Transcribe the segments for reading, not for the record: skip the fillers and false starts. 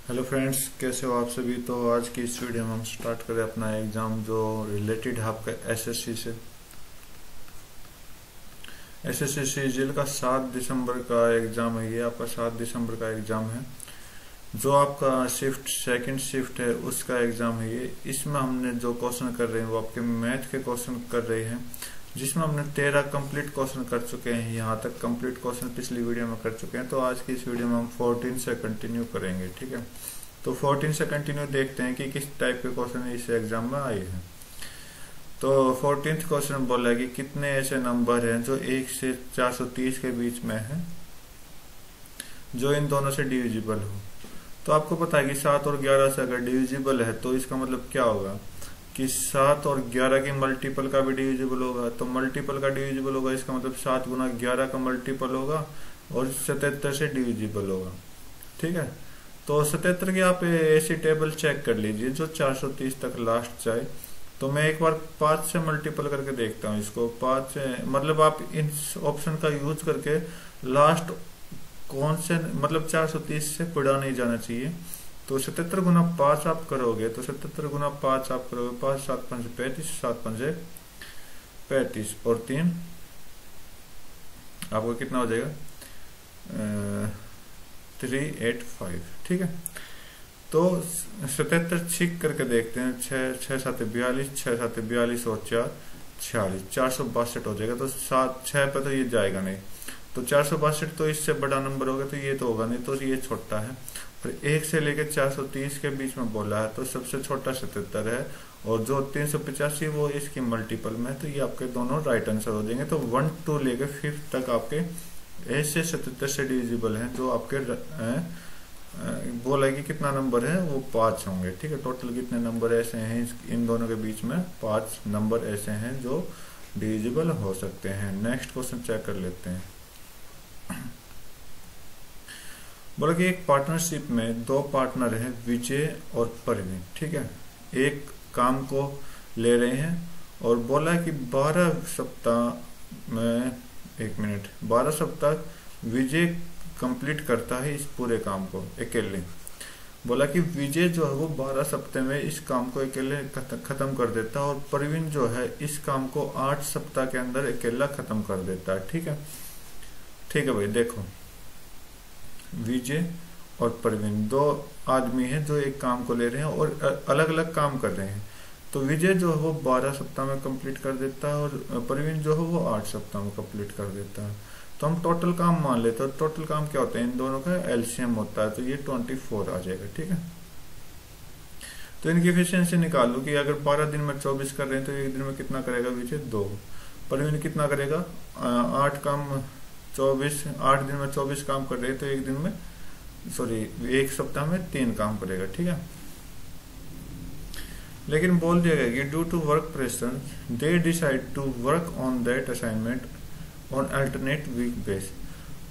Hello friends, कैसे हो आप सभी। तो आज की इस वीडियो में हम स्टार्ट करें अपना एग्ज़ाम जो रिलेटेड है आपका एसएससी से। एसएससी सीजीएल का 7 दिसंबर का एग्ज़ाम है। ये आपका 7 दिसंबर का एग्ज़ाम है। जो आपका शिफ्ट सेकंड शिफ्ट है उसका एग्ज़ाम है ये। इसमें हमने जो क्वेश्चन कर रहे हैं वो आपके मैथ के क्वेश्चन कर रहे हैं, जिसमें हमने 13 कंप्लीट क्वेश्चन कर चुके हैं। यहाँ तक कंप्लीट क्वेश्चन पिछली वीडियो में कर चुके हैं। तो आज की इस वीडियो में हम 14 से कंटिन्यू करेंगे। ठीक है, तो 14 से कंटिन्यू देखते हैं कि किस टाइप के क्वेश्चन इस एग्जाम में आए हैं। तो 14th क्वेश्चन बोला है कि कितने ऐसे नंबर हैं जो 1 से 430 के बीच में हैं जो इन दोनों से डिविजिबल हो। तो आपको पता है कि 7 और 11 से अगर डिविजिबल है तो इसका मतलब क्या होगा कि 7 और 11 के मल्टीपल का भी डिविजिबल होगा। तो मल्टीपल का डिविजिबल होगा, इसका मतलब 7 गुना 11 का मल्टीपल होगा और 77 से डिविजिबल होगा। ठीक है, तो 77 की आप ऐसी टेबल चेक कर लीजिए जो 430 तक लास्ट जाए। तो मैं एक बार 5 से मल्टीपल करके देखता हूँ इसको। 5 मतलब आप इस ऑप्शन का यूज करके लास्ट कौन से मतलब 430 से बड़ा नहीं जाना चाहिए। तो 77 गुना 5 आप करोगे तो 77 गुना 5 आप करोगे 5 7 5 35 7 5 35 और 3 आपको कितना हो जाएगा 385। ठीक है, तो 77 छिक करके देखते हैं। 6 7 42 6 7 42 और 4 46 462 हो जाएगा। तो 7 6 पे तो ये जाएगा नहीं। तो 462 तो इससे बड़ा नंबर होगा, तो ये तो होगा नहीं, तो ये छोटा है। और 1 से लेकर 430 के बीच में बोला है तो सबसे छोटा 77 है और जो 385 वो इसकी मल्टीपल में है। तो ये आपके दोनों राइट आंसर हो जाएंगे। तो 1 2 लेकर 5 तक आपके ऐसे 77 से डिविजिबल हैं जो आपके बोला है कि कितना नंबर है वो 5 होंगे। ठीक है, टोटल कितने नंबर ऐसे हैं इन दोनों के बीच में 5 नंबर ऐसे हैं जो डिविजिबल हो सकते हैं। नेक्स्ट क्वेश्चन चेक कर लेते हैं। बोला कि एक पार्टनरशिप में 2 पार्टनर हैं विजय और परवीन। ठीक है, एक काम को ले रहे हैं और बोला कि 12 सप्ताह में 12 सप्ताह विजय कंप्लीट करता है इस पूरे काम को अकेले। बोला कि विजय जो है वो 12 सप्ताह में इस काम को अकेले खत्म कर देता है और परवीन जो है इस काम को 8 सप्ताह के अंदर अकेला खत्म कर देता है। ठीक है भाई, देखो विजय और परवीन 2 आदमी हैं जो एक काम को ले रहे हैं और अलग अलग काम कर रहे हैं। तो विजय जो है वो 12 सप्ताह में कंप्लीट कर देता है और परवीन जो है वो 8 सप्ताह में कंप्लीट कर देता है। तो हम टोटल काम मान लेते हैं। टोटल काम क्या होता है, इन दोनों का एलसीएम होता है, तो ये 24 आ जाएगा। ठीक है, तो इनकी एफिशिएंसी निकाल लो कि अगर 12 दिन में 24 कर रहे हैं तो एक दिन में कितना करेगा विजय 2। परवीन कितना करेगा 8 काम 24 8 दिन में 24 काम कर रहे हैं तो एक दिन में एक सप्ताह में 3 काम करेगा। ठीक है, लेकिन बोल दिया गया कि due to work pressure they decide to work on that assignment on alternate week base.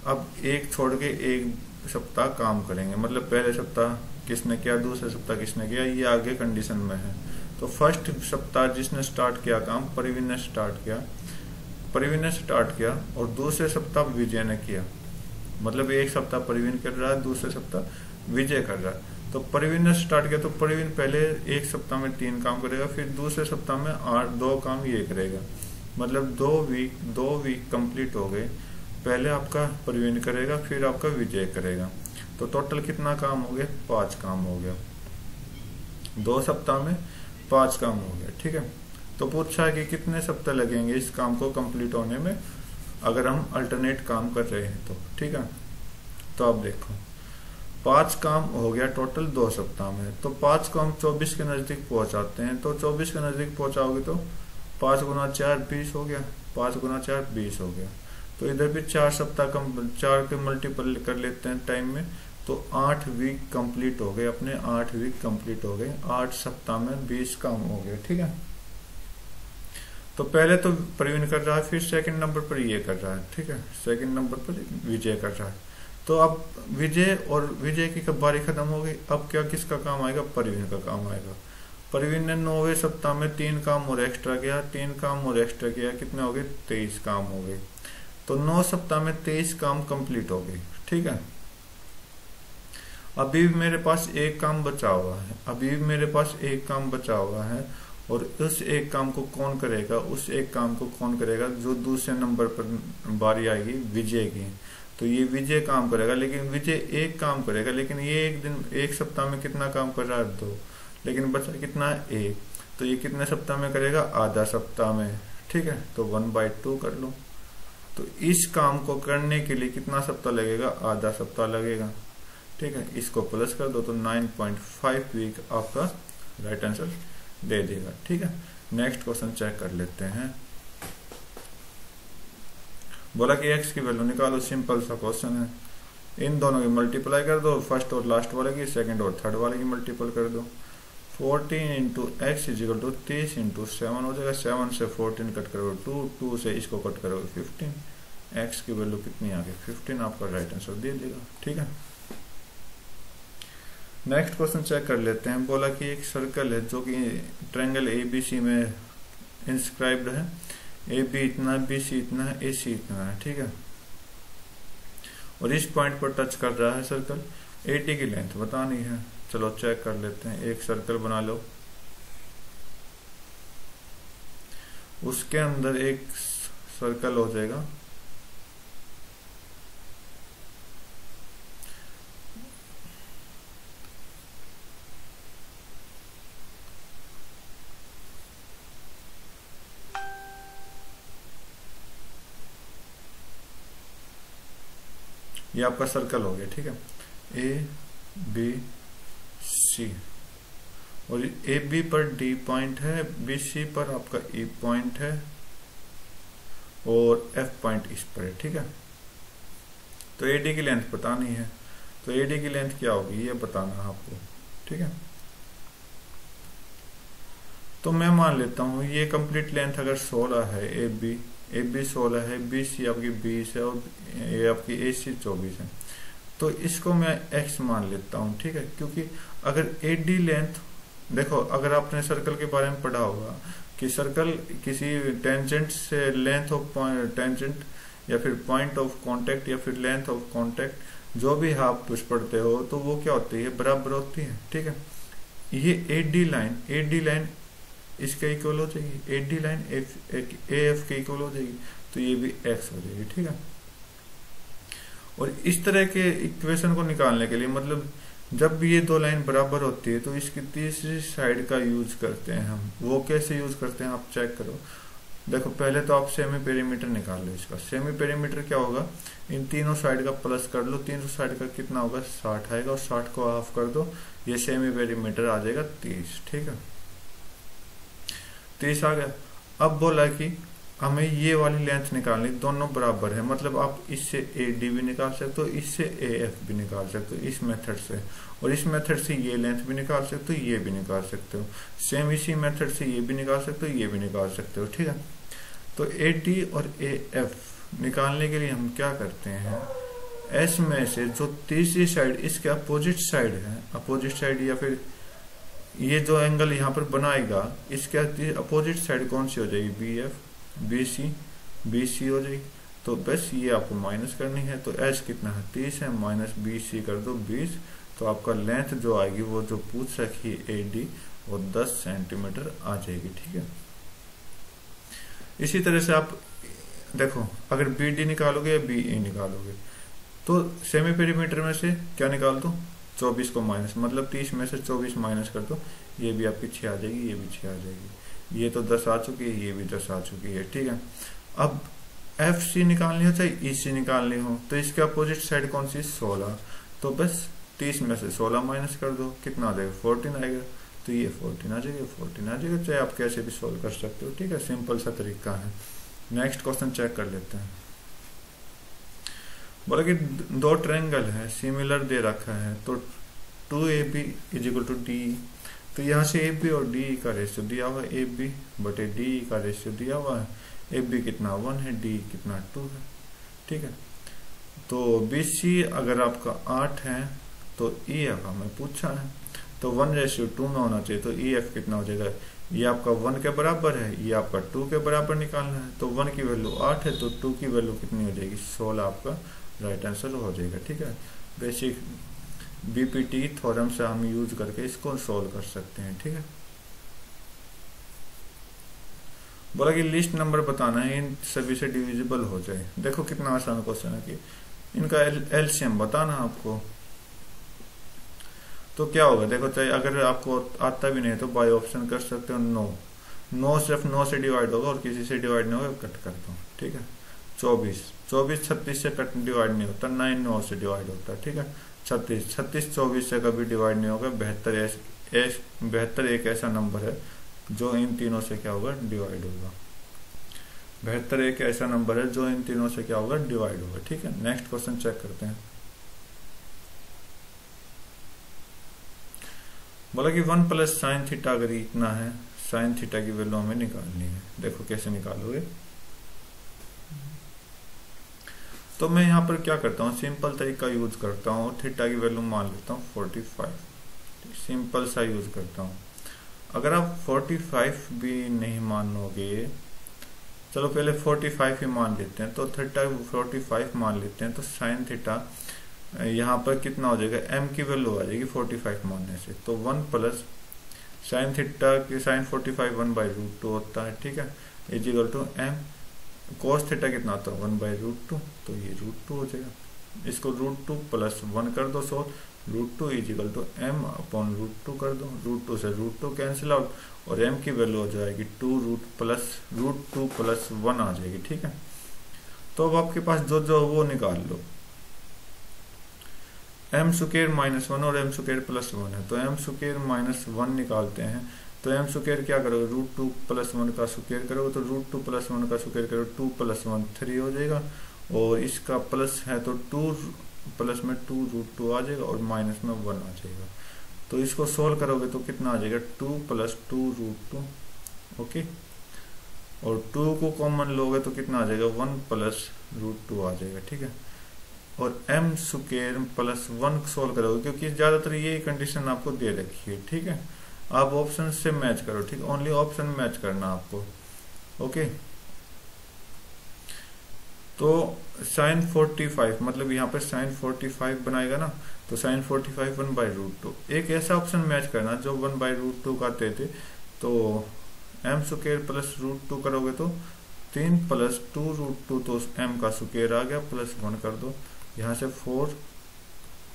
अब एक छोड़ के एक सप्ताह काम करेंगे, मतलब पहले सप्ताह किसने किया दूसरे सप्ताह किसने किया, ये आगे कंडीशन में है। तो फर्स्ट सप्ताह जिसने स्टार्ट किया काम परवीन ने स्टार्ट किया और दूसरे सप्ताह विजय ने किया। मतलब एक सप्ताह परवीन कर रहा है, दूसरे सप्ताह विजय कर रहा है। तो परवीन ने स्टार्ट किया तो परवीन पहले एक सप्ताह में 3 काम करेगा, फिर दूसरे सप्ताह में 2 काम ये करेगा। मतलब 2 वीक कंप्लीट हो गए। पहले आपका परवीन करेगा फिर आपका विजय करेगा। तो टोटल कितना काम हो गया 5 काम हो गया। 2 सप्ताह में 5 काम हो गया। ठीक है, तो पूछा है कि कितने सप्ताह लगेंगे इस काम को कंप्लीट होने में अगर हम अल्टरनेट काम कर रहे हैं तो। ठीक है, तो अब देखो 5 काम हो गया टोटल 2 सप्ताह में। तो 5 को हम 24 के नजदीक पहुंचाते हैं। तो 24 के नजदीक पहुंचाओगे तो 5 गुना 4 20 हो गया। 5 गुना 4 20 हो गया। तो इधर भी 4 सप्ताह 4 के मल्टीपल कर लेते हैं टाइम में। तो 8 वीक कंप्लीट हो गए अपने। 8 वीक कंप्लीट हो गए। 8 सप्ताह में 20 काम हो गए। ठीक है, तो पहले तो परवीन कर रहा है, फिर सेकंड नंबर पर ये कर रहा है। ठीक है, सेकंड नंबर पर विजय कर रहा है। तो अब विजय की बारी खत्म हो गई। अब क्या किसका काम आएगा, परवीन का काम आएगा। परवीन ने 9वें सप्ताह में 3 काम और एक्स्ट्रा किया। 3 काम और एक्स्ट्रा किया, कितने हो गए 23 काम हो गए। तो 9 सप्ताह में 23 काम कंप्लीट हो गए। ठीक है, अभी भी मेरे पास एक काम बचा हुआ है, अभी भी मेरे पास एक काम बचा हुआ है, और उस एक काम को कौन करेगा, उस एक काम को कौन करेगा, जो दूसरे नंबर पर बारी आएगी विजय की, तो ये विजय काम करेगा। लेकिन विजय एक काम करेगा, लेकिन ये एक दिन, एक सप्ताह में कितना काम कर रहा है, 2, लेकिन बचा कितना है, 1, तो ये कितने सप्ताह में करेगा, आधा सप्ताह में, ठीक है। तो 1/2 कर लो। तो इस काम को करने के लिए कितना सप्ताह लगेगा, आधा सप्ताह लगेगा, ठीक है। इसको प्लस कर दो तो 9.5 वीक आपका राइट आंसर दे देगा, ठीक है। नेक्स्ट क्वेश्चन चेक कर लेते हैं। बोला कि x की वैल्यू निकालो, सिंपल सा क्वेश्चन है। इन दोनों की मल्टीप्लाई कर दो, फर्स्ट और लास्ट वाले की, सेकंड और थर्ड वाले की मल्टीपल कर दो। 14 into X equal to 30 into 7 हो जाएगा। 7 से 14 कट करोगे 2, 2 से इसको कट करोगे 15। एक्स की वैल्यू कितनी आ गई, 15 आपका राइट आंसर दे देगा, ठीक है। नेक्स्ट क्वेश्चन चेक कर लेते हैं। बोला कि एक सर्कल है जो कि ट्रायंगल एबीसी में इंस्क्राइब्ड है। ए बी इतना, बी सी इतना है, ए सी इतना है, ठीक है। और इस पॉइंट पर टच कर रहा है सर्कल। एटी की लेंथ बतानी है। चलो चेक कर लेते हैं। एक सर्कल बना लो, उसके अंदर एक सर्कल हो जाएगा, ये आपका सर्कल हो गया, ठीक है। ए बी सी, और ए बी पर डी पॉइंट है, बी सी पर आपका ई पॉइंट है, और एफ पॉइंट इस पर है, ठीक है। तो ए डी की लेंथ बतानी है। तो ए डी की लेंथ क्या होगी ये बताना है आपको, ठीक है। तो मैं मान लेता हूं ये कंप्लीट लेंथ अगर 16 है, ए बी 16 है, बी सी आपकी 20 है, और ये आपकी ए सी 24 है। तो इसको मैं x मान लेता हूं, ठीक है। क्योंकि अगर ए डी लेंथ, देखो अगर आपने सर्कल के बारे में पढ़ा होगा कि सर्कल किसी टेंजेंट से लेंथ ऑफ टेंजेंट, या फिर पॉइंट ऑफ कांटेक्ट, या फिर लेंथ ऑफ कांटेक्ट, जो भी आप कुछ पढ़ते हो तो वो क्या होती है, बराबर होती है, ठीक है। ये ए डी लाइन इसके इक्वल हो जाएगी, A D line A F के इक्वल हो जाएगी, तो ये भी एक्स हो जाएगी, ठीक है। और इस तरह के इक्वेशन को निकालने के लिए, मतलब जब भी ये दो लाइन बराबर होती है तो इसकी तीसरी साइड का यूज करते हैं हम। वो कैसे यूज करते हैं आप चेक करो। देखो पहले तो आप सेमी पेरीमीटर निकाल लो इसका। सेमी पेरीमीटर क्या होगा, इन तीनों साइड का प्लस कर लो, तीनों साइड का कितना होगा, 60 आएगा, और 60 को हाफ कर दो, ये सेमी पेरीमीटर आ जाएगा 30, ठीक है। 30 आ गया। अब बोला कि हमें ये वाली लेंथ निकालनी, दोनों बराबर है, मतलब आप इससे ए डी भी निकाल सकते हो, इससे ए एफ भी निकाल सकते हो इस मेथड से, और इस मेथड से ये लेंथ भी निकाल सकते हो, ये भी निकाल सकते हो। सेम इसी मेथड से ये भी निकाल सकते हो, ये भी निकाल सकते हो, ठीक है। तो ए डी और ए एफ निकालने के लिए हम क्या करते हैं, एस में से जो तीसरी साइड इसके अपोजिट साइड है, अपोजिट साइड या फिर ये जो एंगल यहाँ पर बनाएगा इसके अपोजिट साइड कौन सी हो जाएगी, बी एफ, बी सी हो जाएगी। तो बस ये आपको माइनस करनी है। तो एच कितना है, 30 है, माइनस बी सी कर दो 20, तो आपका लेंथ जो आएगी वो जो पूछ रखी है ए डी, वो 10 सेंटीमीटर आ जाएगी, ठीक है। इसी तरह से आप देखो, अगर बी डी निकालोगे या बी ए निकालोगे, तो सेमी पेरीमीटर में से क्या निकाल दो, 24 को माइनस, मतलब 30 में से 24 माइनस कर दो, ये भी आपकी 6 आ जाएगी, ये भी 6 आ जाएगी, ये तो 10 आ चुकी है, ये भी 10 आ चुकी है, ठीक है। अब एफ सी निकालनी हो चाहे ई सी निकालनी हो, तो इसके अपोजिट साइड कौन सी, 16, तो बस 30 में से 16 माइनस कर दो, कितना आ जाएगा, 14 आएगा, तो ये 14 आ जाएगा, 14 आ जाएगा, चाहे आप कैसे भी सोल्व कर सकते हो, ठीक है। सिंपल सा तरीका है। नेक्स्ट क्वेश्चन चेक कर लेते हैं। बोला कि दो ट्रायंगल है, सिमिलर दे रखा है, तो 2AB = D, तो यहाँ से ए बी और डी का रेशियो दिया हुआ है, ए बी बटे डी का रेशियो दिया हुआ है, ए बी कितना 1 है, डी कितना 2 है, ठीक है। तो बी सी अगर आपका 8 है तो ई एफ हमें पूछा है, तो 1:2 में होना चाहिए, तो ई एफ कितना हो जाएगा, ये आपका 1 के बराबर है, ये आपका 2 के बराबर निकालना है, तो 1 की वैल्यू 8 है, तो 2 की वैल्यू कितनी हो जाएगी, 16 आपका राइट आंसर हो जाएगा, ठीक है। बेसिक बीपीटी थ्योरम से हम यूज करके इसको सोल्व कर सकते हैं। ठीक है, बोला कि लिस्ट नंबर बताना है इन सभी से डिविजिबल हो जाए। देखो कितना आसान क्वेश्चन है कि इनका एलसीएम बताना आपको। तो क्या होगा, देखो चाहे अगर आपको आता भी नहीं है तो बाय ऑप्शन कर सकते हो। 9 सिर्फ 9 से डिवाइड होगा और किसी से डिवाइड नहीं होगा, कट कर दो। ठीक है, 24 36 से कट डिवाइड नहीं होता, 9 से डिवाइड होता है। ठीक है, 36 24 से कभी डिवाइड नहीं होगा। 72 एक ऐसा नंबर है जो इन तीनों से क्या होगा, डिवाइड होगा। 72 एक ऐसा नंबर है जो इन तीनों से क्या होगा, डिवाइड होगा। ठीक है, नेक्स्ट क्वेश्चन चेक करते हैं। बोला कि 1 प्लस साइन थीटा अगर इतना है, साइन थीटा की वैल्यू हमें निकालनी है। देखो कैसे निकालोगे। तो मैं यहाँ पर क्या करता हूँ, सिंपल तरीका यूज करता हूँ। थीटा की वैल्यू मान लेता हूँ 45, सिंपल सा यूज करता हूँ। अगर आप 45 भी नहीं मानोगे, चलो पहले 45 ही मान लेते हैं, तो थीटा 45 मान लेते हैं, तो साइन थीटा यहाँ पर कितना हो जाएगा, m की वैल्यू आ जाएगी 45 मानने से। तो 1 प्लस साइन थीटा की साइन 45 1/√2 होता है। ठीक है, equal to m cos theta कितना होता है 1/√2, तो ये √2 हो जाएगा। इसको √2 प्लस 1 कर दो, सो √2 इजिकल टू m अपॉन √2 कर दो। √2 से √2 कैंसिल आउट और m की वैल्यू हो जाएगी √2 प्लस 1 आ जाएगी। ठीक है, तो अब आपके पास जो जो वो निकाल लो। m स्क्वायर -1 और m स्क्वायर +1 है, तो m स्क्वायर -1 निकालते हैं। तो m स्क्वायर क्या करोगे, √2 प्लस 1 का स्क्वायर करोगे, तो √2 प्लस 1 का स्क्वायर करोगे, 2 प्लस 1 3 हो जाएगा। और इसका प्लस है तो 2 प्लस में 2 √2 आ जाएगा और माइनस में 1 आ जाएगा। तो इसको सोल्व करोगे तो कितना आ जाएगा, 2 प्लस 2 √2। ओके, और 2 को कॉमन लोगे तो कितना आ जाएगा, 1 प्लस √2 आ जाएगा। ठीक है, और m स्क्वायर प्लस 1 सोल्व करोगे, क्योंकि ज्यादातर ये कंडीशन आपको दे रखी है। ठीक है, आप ऑप्शन से मैच करो। ठीक, ओनली ऑप्शन मैच करना आपको। ओके, तो साइन 45 मतलब यहाँ पर साइन 45 बनाएगा ना, तो साइन 45 1/√2। एक ऐसा ऑप्शन मैच करना जो 1/√2 का देते। तो m स्क्वायर प्लस √2 करोगे तो 3 प्लस 2 √2, तो m का स्क्वायर आ गया, प्लस 1 कर दो। यहाँ से 4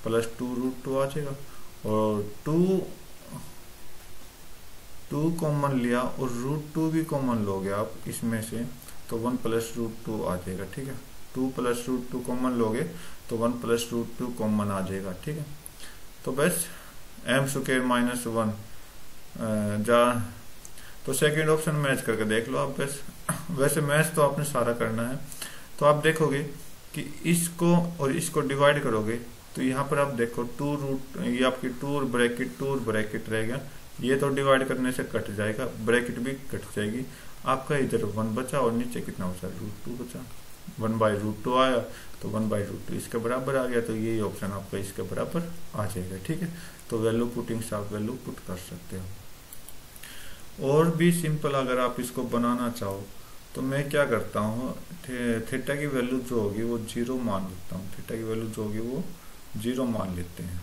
प्लस 2 √2 आ जाएगा, और 2 कॉमन लिया और √2 भी कॉमन लोगे आप इसमें से, तो 1 प्लस √2 आ जाएगा। ठीक है, 2 प्लस √2 कॉमन लोगे तो 1 प्लस √2 कॉमन आ जाएगा। ठीक है, तो बस m स्क्वायर -1 तो सेकेंड ऑप्शन मैच करके देख लो आप। बस वैसे मैच तो आपने सारा करना है। तो आप देखोगे कि इसको और इसको डिवाइड करोगे, तो यहाँ पर आप देखो 2 ये आपकी 2 ब्रैकेट रहेगा। ये तो डिवाइड करने से कट जाएगा, ब्रैकेट भी कट जाएगी। आपका इधर 1 बचा और नीचे कितना बचा, √2 बचा। 1/√2 आया तो 1/√2 इसके बराबर आ गया, तो यही ऑप्शन आपका इसके बराबर आ जाएगा। ठीक है, तो वैल्यू पुटिंग से आप वैल्यू पुट कर सकते हो। और भी सिंपल अगर आप इसको बनाना चाहो तो मैं क्या करता हूँ, थीटा की वैल्यू जो होगी वो 0 मान लेता हूँ। थीटा की वैल्यू जो होगी वो 0 मान लेते हैं।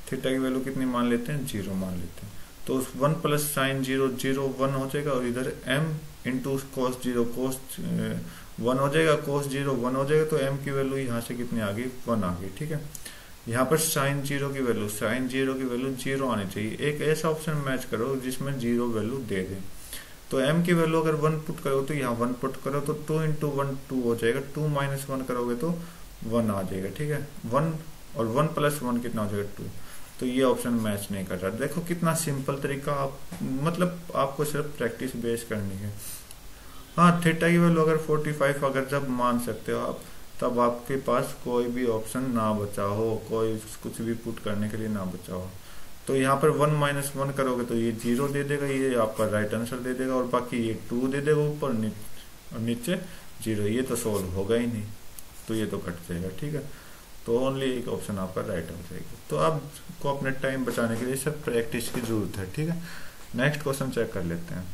थीटा की वैल्यू कितनी मान लेते हैं, 0 मान लेते हैं। तो 1 प्लस साइन 0 0 1 हो जाएगा, और इधर m इंटू कोस 0 कोस 1 हो जाएगा, कोस 0 1 हो जाएगा। तो m की वैल्यू यहाँ से कितनी आ गई, 1 आ गई। ठीक है, यहाँ पर साइन 0 की वैल्यू 0 आनी चाहिए। एक ऐसा ऑप्शन मैच करो जिसमें 0 वैल्यू दे दे। तो m की वैल्यू अगर 1 पुट करो तो यहाँ 1 पुट करो, तो 2 इंटू 1 2 हो जाएगा। 2 माइनस 1 करोगे तो 1 आ जाएगा। ठीक है, 1 और 1 प्लस 1 कितना हो जाएगा, 2। तो ये ऑप्शन मैच नहीं कर रहा। देखो कितना सिंपल तरीका, आप मतलब आपको सिर्फ प्रैक्टिस बेस करनी है। हाँ, थीटा की वैल्यू अगर 45 अगर जब मान सकते हो आप, तब आपके पास कोई भी ऑप्शन ना बचा हो, कोई कुछ भी पुट करने के लिए ना बचा हो। तो यहाँ पर 1 माइनस 1 करोगे तो ये 0 दे देगा, ये आपका राइट आंसर दे देगा, और बाकी ये 2 दे देगा ऊपर और नीचे 0। ये तो सोल्व होगा ही नहीं, तो ये तो कट जाएगा। ठीक है, तो ओनली एक ऑप्शन आपका राइट हो जाएगा। तो आपको अपने टाइम बचाने के लिए सब प्रैक्टिस की जरूरत है। ठीक है, नेक्स्ट क्वेश्चन चेक कर लेते हैं।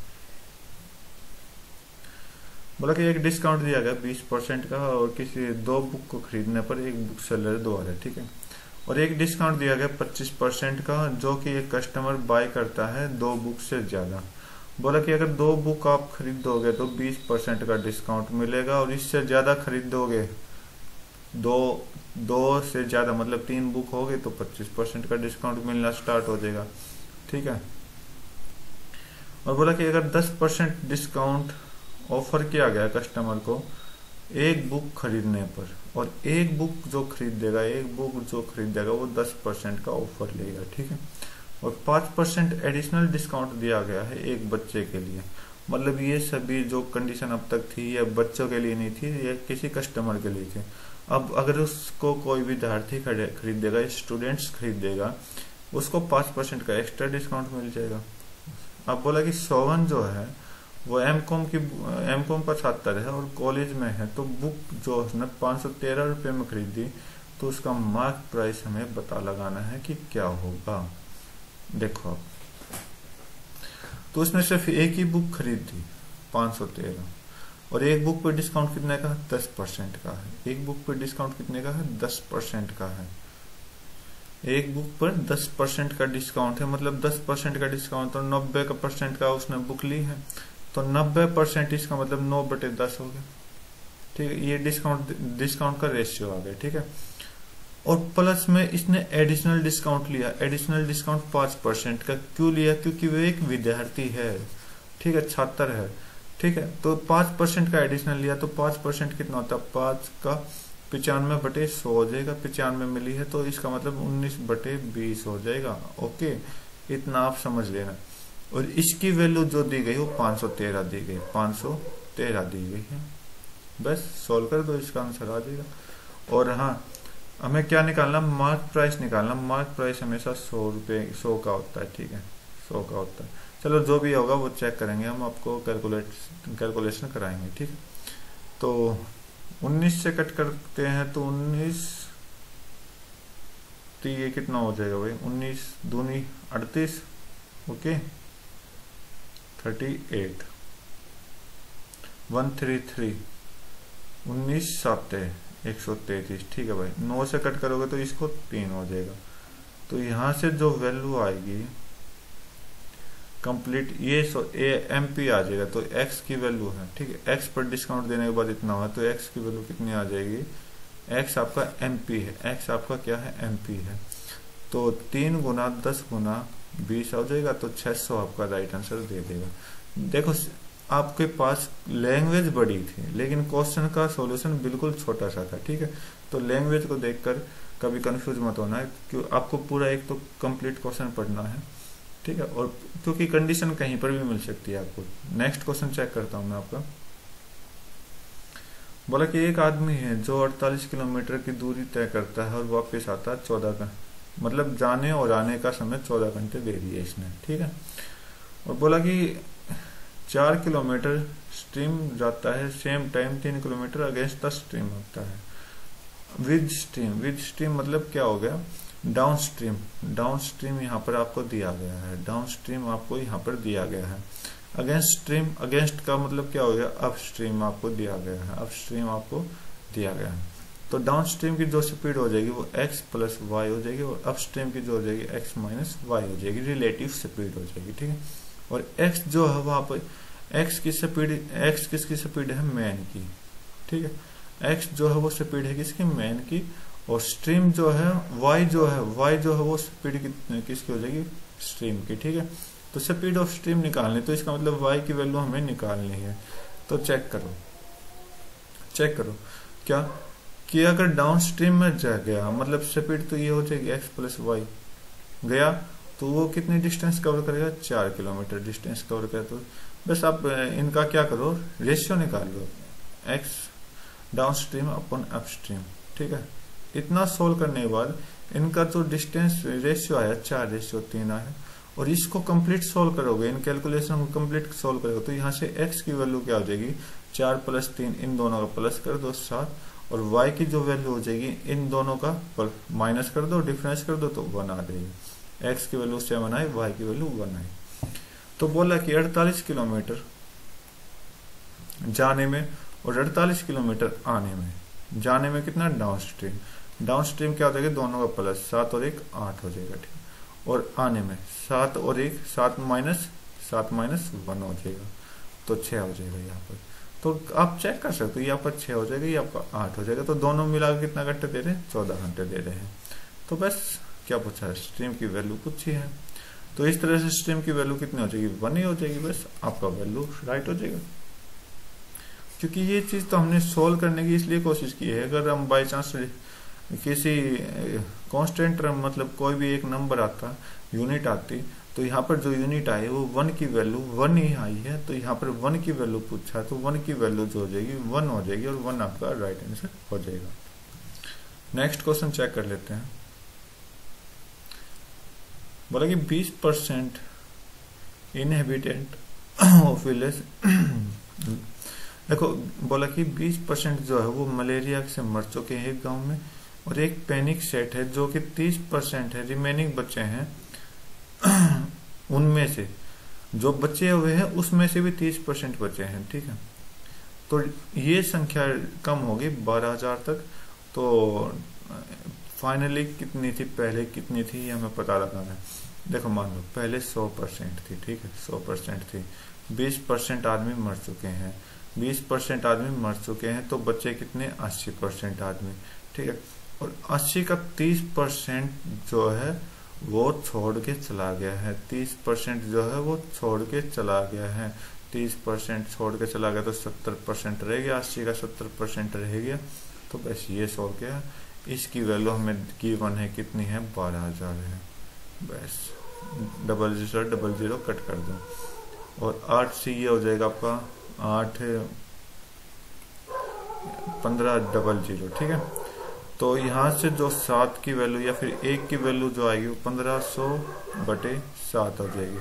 बोला कि एक डिस्काउंट दिया गया 20% का, और किसी 2 बुक को खरीदने पर एक बुक सेलर द्वारा, ठीक है, और एक डिस्काउंट दिया गया 25% का, जो कि एक कस्टमर बाय करता है 2 बुक से ज्यादा। बोला कि अगर 2 बुक आप खरीदोगे तो 20% का डिस्काउंट मिलेगा, और इससे ज्यादा खरीदोगे, दो से ज्यादा मतलब 3 बुक हो गए तो 25% का डिस्काउंट मिलना स्टार्ट हो जाएगा। ठीक है। और बोला कि अगर 10% डिस्काउंट ऑफर किया गया कस्टमर को एक बुक खरीदने पर, और एक बुक जो खरीदेगा वो 10% का ऑफर लेगा। ठीक है। और 5% एडिशनल डिस्काउंट दिया गया है एक बच्चे के लिए। मतलब ये सभी जो कंडीशन अब तक थी ये बच्चों के लिए नहीं थी, ये किसी कस्टमर के लिए थी। अब अगर उसको कोई विद्यार्थी खरीदेगा, स्टूडेंट्स खरीदेगा, उसको 5% का एक्स्ट्रा डिस्काउंट मिल जाएगा। अब बोला कि सोहन जो है वो एमकॉम का छात्र है और कॉलेज में है, तो बुक जो उसने 513 रुपये में खरीदी, तो उसका मार्क प्राइस हमें पता लगाना है कि क्या होगा। देखो अब, तो उसने सिर्फ एक ही बुक खरीदी 513, और एक बुक पर डिस्काउंट कितने का, 10% का है। एक बुक पर डिस्काउंट कितने का है, 10% का है। एक बुक पर 10% का डिस्काउंट है, मतलब 10% का डिस्काउंट, तो 90% का उसने बुक ली है, तो 90% इसका मतलब 9/10 हो गया। ठीक है, ये डिस्काउंट का रेशियो आ गया। ठीक है। और प्लस में इसने एडिशनल डिस्काउंट लिया। एडिशनल डिस्काउंट 5% का क्यों लिया, क्योंकि वो एक विद्यार्थी है। ठीक है, छात्र है। ठीक है, तो 5% का एडिशनल लिया, तो 5% कितना होता है, 5 का 95/100 हो जाएगा। 95 मिली है तो इसका मतलब 19/20 हो जाएगा। ओके, इतना आप समझ लेना। और इसकी वैल्यू जो दी गई वो 513 दी गई, 513 दी गई है। बस सॉल्व कर दो, इसका आंसर आ जाएगा। और हाँ, हमें क्या निकालना, मार्क प्राइस निकालना। मार्क प्राइस हमेशा 100 का होता है। ठीक है, 100 का होता है। चलो जो भी होगा वो चेक करेंगे, हम आपको कैलकुलेशन कराएंगे। ठीक है, तो 19 से कट करते हैं तो 19, तो ये कितना हो जाएगा भाई, 19 दूनी 38। ओके, 38, 133, 19 7 133। ठीक है भाई, 9 से कट करोगे तो इसको 3 हो जाएगा। तो यहां से जो वैल्यू आएगी कंप्लीट, ये MP आ जाएगा। तो x की वैल्यू है, ठीक है, x पर डिस्काउंट देने के बाद इतना हुआ, तो x की वैल्यू कितनी आ जाएगी, x आपका MP है, x आपका क्या है, MP है। तो 3 गुना 10 गुना 20 हो जाएगा, तो 600 आपका राइट आंसर दे देगा। देखो, आपके पास लैंग्वेज बड़ी थी लेकिन क्वेश्चन का सॉल्यूशन बिल्कुल छोटा सा था। ठीक है, तो लैंग्वेज को देखकर कभी कंफ्यूज मत होना है, क्यों आपको पूरा एक तो कंप्लीट क्वेश्चन पढ़ना है। ठीक है, और क्योंकि कंडीशन कहीं पर भी मिल सकती है आपको। नेक्स्ट क्वेश्चन चेक करता हूं मैं आपका। बोला कि एक आदमी है जो 48 किलोमीटर की दूरी तय करता है और वापस आता है 14 का, मतलब जाने और आने का समय 14 घंटे दे दिए इसने। ठीक है, और बोला कि 4 किलोमीटर स्ट्रीम जाता है, same time 3 kilometre against the stream होता है। विद स्ट्रीम मतलब क्या हो गया, डाउन स्ट्रीम यहाँ पर आपको दिया गया है, डाउन स्ट्रीम आपको यहाँ पर दिया गया है। अगेंस्ट का मतलब क्या हो गया, अप स्ट्रीम आपको दिया गया है, अप स्ट्रीम आपको दिया गया है। तो डाउन स्ट्रीम की जो स्पीड हो जाएगी वो x प्लस वाई हो जाएगी, और अप स्ट्रीम की जो हो जाएगी x माइनस वाई हो जाएगी, रिलेटिव स्पीड हो जाएगी। ठीक है, और x जो है वहां पर x किसकी स्पीड है, मैन की। ठीक है, x जो है वो स्पीड है किसकी, मैन की। और स्ट्रीम जो है y जो है वो स्पीड किसकी हो जाएगी, स्ट्रीम की। ठीक है, तो स्पीड ऑफ स्ट्रीम निकालनी, तो इसका मतलब y की वैल्यू हमें निकालनी है। तो चेक करो क्या कि अगर डाउन स्ट्रीम में जा गया, मतलब स्पीड तो ये हो जाएगी x प्लस वाई गया, तो वो कितनी डिस्टेंस कवर करेगा, 4 किलोमीटर डिस्टेंस कवर करेगा। तो बस आप इनका क्या करो, रेशियो निकाल लो, x डाउन स्ट्रीम अपन अप स्ट्रीम। ठीक है, इतना सोल्व करने के बाद इनका जो डिस्टेंस रेशियो आया 4:3 आया, और इसको कंप्लीट सोल्व करोगे, इन कैलकुलेशन को कंप्लीट सोल्व करोगे, तो यहाँ से x की वैल्यू क्या हो जाएगी, 4 + 3, इन दोनों का प्लस कर दो 7, और y की जो वैल्यू हो जाएगी इन दोनों का माइनस कर दो, डिफरेंस कर दो, तो 1 आ जाएगी। x की वैल्यू 7 आई, y की वैल्यू 1 आई। तो बोला कि 48 किलोमीटर जाने में और 48 किलोमीटर आने में, जाने में कितना, डाउन स्ट्रीम, डाउन स्ट्रीम क्या हो जाएगा, दोनों का प्लस, 7 और 1 8 हो जाएगा, ठीक। और आने में 7 और 1 7 माइनस 1 हो जाएगा, तो 6 हो जाएगा यहाँ पर। तो आप चेक कर सकते हो, यहाँ पर 6 हो जाएगा, यहाँ पर 8 हो जाएगा, तो दोनों मिलाकर कितना घंटे दे रहे हैं, 14 घंटे दे रहे हैं। तो बस क्या पूछा है, स्ट्रीम की वैल्यू पूछी है। तो इस तरह से स्ट्रीम की वैल्यू कितनी हो जाएगी, 1 ही हो जाएगी, बस आपका वैल्यू राइट हो जाएगा। क्योंकि ये चीज तो हमने सोल्व करने की इसलिए कोशिश की है, अगर हम बाई चांस किसी कांस्टेंट मतलब कोई भी एक नंबर आता, यूनिट आती, तो यहाँ पर जो यूनिट आई वो 1 की वैल्यू 1 ही आई है, तो यहाँ पर 1 की वैल्यू पूछा है, तो 1 की वैल्यू जो हो जाएगी 1 हो जाएगी, और 1 आपका राइट आंसर हो जाएगा। नेक्स्ट क्वेश्चन चेक कर लेते हैं। बोला कि 20% इनहेबिटेंट ऑफ विलेज देखो, बोला कि 20% जो है वो मलेरिया से मर चुके हैं एक गांव में, और एक पैनिक सेट है जो कि 30% है, रिमेनिंग बचे हैं उनमें से जो बचे हुए हैं उसमें से भी 30% बचे हैं, ठीक है। तो ये संख्या कम होगी 12,000 तक। तो फाइनली कितनी थी, पहले कितनी थी, ये हमें पता लगाना है। देखो मान लो पहले 100% थी, ठीक है, 100% थी, 20% आदमी मर चुके हैं, 20% आदमी मर चुके हैं, तो बच्चे कितने, 80% आदमी, ठीक है। और 80 का 30% जो है वो छोड़ के चला गया है, 30% जो है वो छोड़ के चला गया है, 30% छोड़ के चला गया, तो 70% रह गया, 80 का 70% रह गया। तो बस ये सोल्व किया, इसकी वैल्यू हमें गिवन है, कितनी है, 12,000 है। बस 0000 कट कर दो, और 8 से ये हो जाएगा आपका 8 1500, ठीक है। तो यहाँ से जो 7 की वैल्यू या फिर 1 की वैल्यू जो आएगी वो 1500/7 हो जाएगी।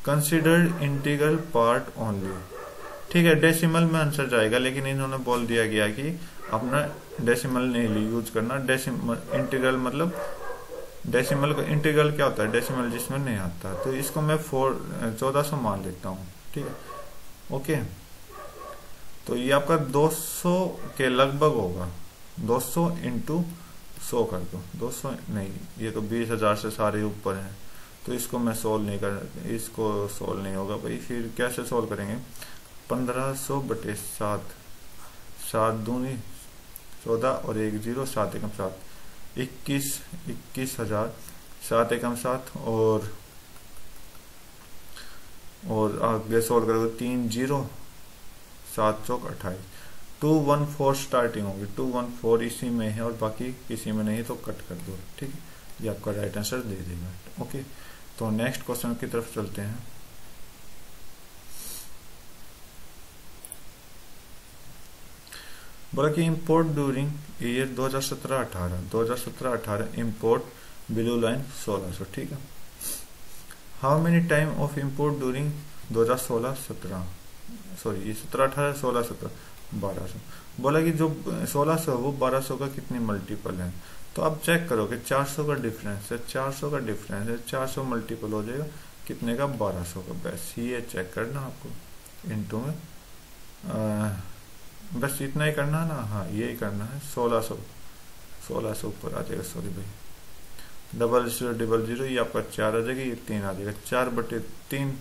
कंसिडर इंटीग्रल पार्ट ओनली, ठीक है, डेसिमल में आंसर जाएगा, लेकिन इन्होंने बोल दिया गया कि अपना डेसिमल नहीं यूज करना। डेसिमल इंटीग्रल मतलब डेसिमल का इंटीग्रल क्या होता है, डेसिमल जिसमें नहीं आता, तो इसको मैं 1400 मान लेता हूँ, ठीक है, ओके। तो ये आपका 200 के लगभग होगा, 200 इंटू 100 कर दो, 200 नहीं, ये तो 20,000 से सारे ऊपर हैं, तो इसको मैं सोल्व नहीं कर, इसको सोल्व नहीं होगा भाई, फिर कैसे सोल्व करेंगे, 1500/7, 7 दूनी 14 और 1 0, 7 एकम 7, 21,000, 7 एकम 7, और आगे सोल्व करोगे 3 0, 7 चौक 28, 214 स्टार्टिंग होगी, 214 इसी में है और बाकी किसी में नहीं, तो कट कर दो, ठीक है, ये आपका राइट आंसर दे देगा, ओके। तो नेक्स्ट क्वेश्चन की तरफ चलते हैं। बोला कि import during year 2017-18 import below line 1600, ठीक है। How many time of import during 2016-17, sorry ये 17-18 16-17 1200। बोला कि जो 1600 वो 1200 का कितनी मल्टीपल है, तो आप चेक करो कि 400 का डिफरेंस है, 400 का डिफरेंस है, 400 मल्टीपल हो जाएगा कितने का, 1200 का। बस ये चेक करना आपको, इनटू में बस इतना ही करना है ना, हाँ ये ही करना है, 1600 ऊपर आ जाएगा, सॉरी भाई, 0000 ये आपका 4 आ जाएगा, ये 3 आ जाएगा, 4/3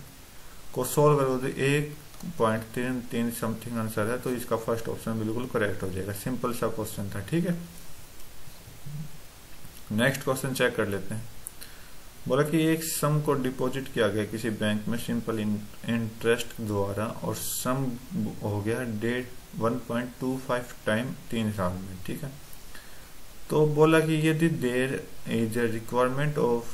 को सोल्व करो तो 1.33 समथिंग आंसर है, तो इसका फर्स्ट ऑप्शन बिल्कुल करेक्ट हो जाएगा। सिंपल सा क्वेश्चन था, ठीक है। नेक्स्ट क्वेश्चन चेक कर लेते हैं। बोला कि एक सम को डिपॉजिट किया गया किसी बैंक में सिंपल इंटरेस्ट द्वारा, और सम हो गया डेट 1.25 टाइम 3 साल में, ठीक है। तो बोला कि यदि there is a requirement of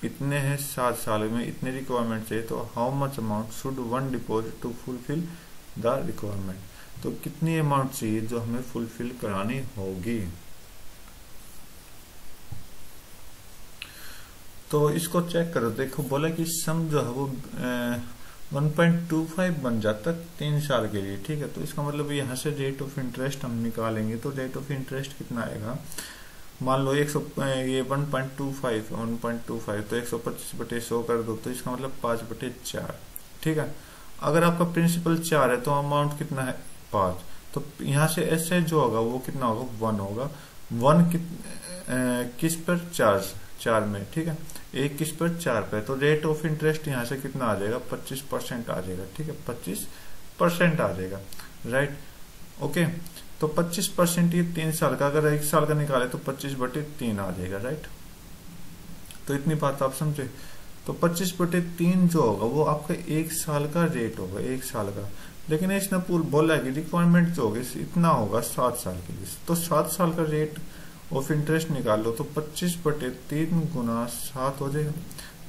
इतने हैं 7 साल में इतने रिक्वायरमेंट है, तो how much amount should one deposit to fulfil the requirement, तो कितनी अमाउंट चाहिए जो हमें फुलफिल करानी होगी। तो इसको चेक करो, देखो बोला कि सम जो है वो 1.25 बन जाता 3 साल के लिए, ठीक है। तो इसका मतलब यहाँ से रेट ऑफ इंटरेस्ट हम निकालेंगे, तो रेट ऑफ इंटरेस्ट कितना आएगा, मान लो 1.25 तो 125/100 कर दो, तो इसका मतलब 5/4, ठीक है। अगर आपका प्रिंसिपल 4 है तो अमाउंट कितना है 5, तो यहाँ से ऐसे जो होगा वो कितना होगा 1 होगा, 1 किस पर, 4 में, ठीक है, 1 किस पर, 4 पे। तो रेट ऑफ इंटरेस्ट यहाँ से कितना आ जाएगा, 25% आ जाएगा, ठीक है, 25% आ जाएगा, राइट। ओके, तो 25% ये 3 साल का, अगर 1 साल का निकाले तो 25/3 आ जाएगा, राइट। तो इतनी बात आप समझे। तो 25/3 जो होगा वो आपका 1 साल का रेट होगा, 1 साल का। लेकिन इसने बोला है कि रिक्वायरमेंट जो होगी इतना होगा 7 साल के लिए। तो 7 साल का रेट ऑफ इंटरेस्ट निकाल लो, तो 25/3 गुना 7 हो जाएगा।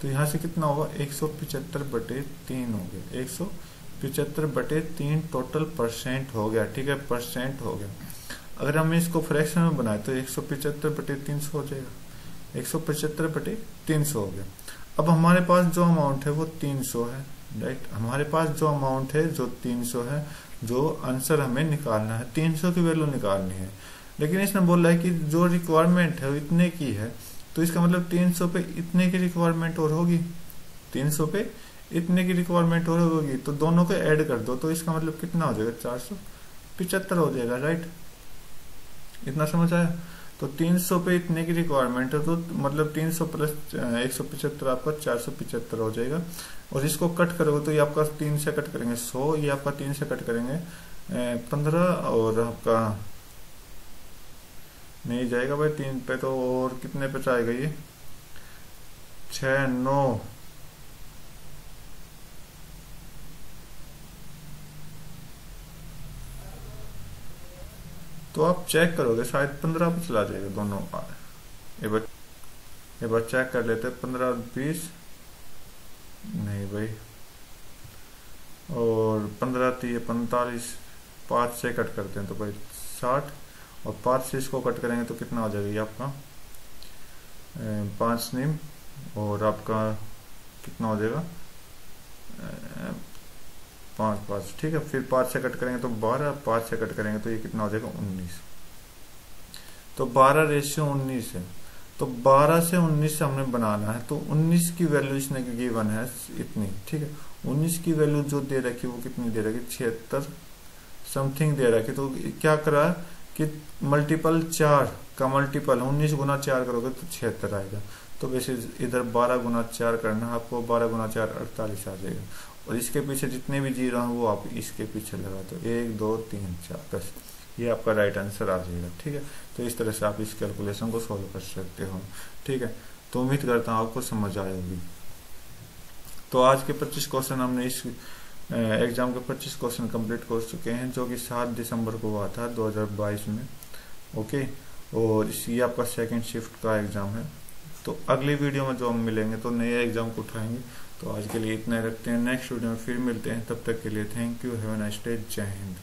तो यहाँ से कितना होगा, 175/3 हो गया, 175/3 टोटल परसेंट हो गया, ठीक है, परसेंट हो गया। अगर हम इसको फ्रैक्शन में बनाए तो 175/300 हो जाएगा, 175/300 हो गया। अब हमारे पास जो अमाउंट है वो 300 है, राइट। हमारे पास जो अमाउंट है जो 300 है, जो आंसर हमें निकालना है, 300 की वैल्यू निकालनी है। लेकिन इसने बोला है कि जो रिक्वायरमेंट है वो इतने की है, तो इसका मतलब 300 पे इतने की रिक्वायरमेंट और होगी, 300 पे इतने की रिक्वायरमेंट और होगी। तो दोनों को ऐड कर दो, तो इसका मतलब कितना हो जाएगा, 475 हो जाएगा, राइट। इतना समझ आया। तो 300 पे इतने की रिक्वायरमेंट है, तो मतलब 300 प्लस 175 आपका 475 हो जाएगा। और इसको कट करोगे तो ये आपका 3 से कट करेंगे 100, ये आपका 3 से कट करेंगे 15, और आपका नहीं जाएगा भाई 3 पे, तो और कितने पे जाएगा ये, 6, 9, तो आप चेक करोगे शायद 15 पे चला जाएगा दोनों। एक बार चेक कर लेते हैं, 15, 20 नहीं भाई, और 15, 30, 45, 5 से कट करते हैं तो भाई 60, और 5 से इसको कट करेंगे तो कितना हो जाएगा ये आपका 5 नीम, और आपका कितना हो जाएगा 5, ठीक है। फिर 5 से कट करेंगे तो 12, 5 से कट करेंगे तो ये कितना हो जाएगा 19। तो 12:19 है। तो 12 से 19 से हमने बनाना है, तो 19 की वैल्यू इसने गिवन है इतनी, ठीक है। 19 की वैल्यू जो दे रखी वो कितनी दे रखी, 76 समथिंग दे रखी। तो क्या करा कि मल्टीपल 4 का मल्टीपल 19 गुना 4 करोगे तो 76 आएगा। तो वैसे इधर 12 गुना 4 करना, आपको 12 गुना 4 48 आ जाएगा। और इसके पीछे जितने भी जीरो हैं वो आप इसके पीछे लगा दो, 1, 2, 3, 4, 10, ये आपका राइट आंसर आ जाएगा, ठीक है। तो इस तरह से आप इस कैलकुलेशन को सॉल्व कर सकते हो, ठीक है। तो उम्मीद करता हूँ आपको समझ आए होगी। तो आज के 25 क्वेश्चन हमने इस एग्जाम के 25 क्वेश्चन कंप्लीट कर चुके हैं, जो कि 7 दिसंबर को हुआ था 2022 में, ओके। और ये आपका सेकेंड शिफ्ट का एग्जाम है। तो अगली वीडियो में जो हम मिलेंगे तो नए एग्जाम को उठाएंगे। तो आज के लिए इतना रखते हैं, नेक्स्ट वीडियो में फिर मिलते हैं, तब तक के लिए thank you, have a nice day, जय हिंद।